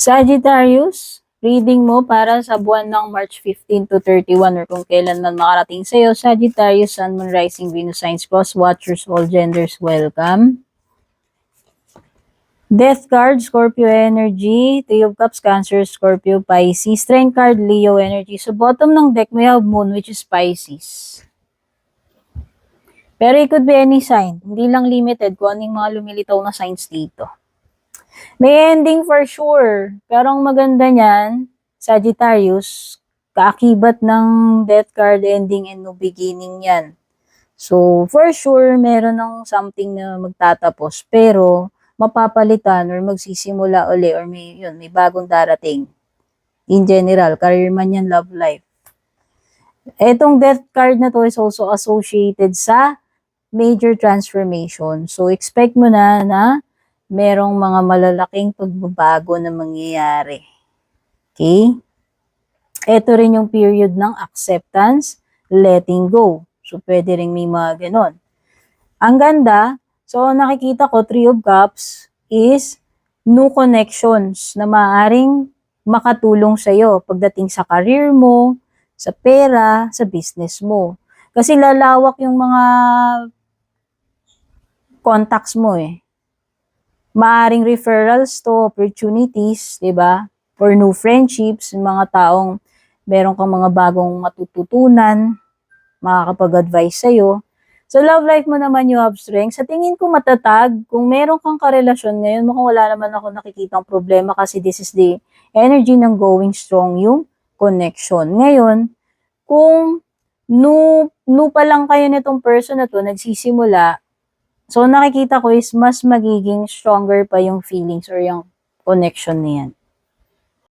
Sagittarius, reading mo para sa buwan ng March 15 to 31 or kung kailan man makarating sa'yo. Sagittarius, Sun, Moon, Rising, Venus, Signs, Cross Watchers, all genders, welcome. Death card, Scorpio energy. Three of Cups, Cancer, Scorpio, Pisces. Strength card, Leo energy. So, bottom ng deck, we have Moon, which is Pisces. Pero it could be any sign. Hindi lang limited kung anong mga lumilitaw na signs dito. May ending for sure. Pero ang maganda niyan, Sagittarius, kaakibat ng death card, ending and new beginning yan. So, for sure, meron ng something na magtatapos. Pero, mapapalitan or magsisimula uli or may bagong darating. In general, career man yan, love life. Etong death card na to is also associated sa major transformation. So, expect mo na merong mga malalaking pagbabago na mangyayari. Okay? Ito rin yung period ng acceptance, letting go. So, pwede rin may mga ganon. Ang ganda, so nakikita ko, Three of Cups is new connections na maaaring makatulong sa'yo pagdating sa career mo, sa pera, sa business mo. Kasi lalawak yung mga contacts mo eh. Maaring referrals to opportunities, di ba? Or new friendships, mga taong meron kang mga bagong matututunan, makakapag-advise sa'yo. So, love life mo naman you have strength. Sa tingin ko matatag, kung meron kang karelasyon ngayon, mukhang wala naman ako nakikitang problema kasi this is the energy ng going strong yung connection. Ngayon, kung new pa lang kayo nitong person na to, nagsisimula, so nakikita ko is mas magiging stronger pa yung feelings or yung connection niyan.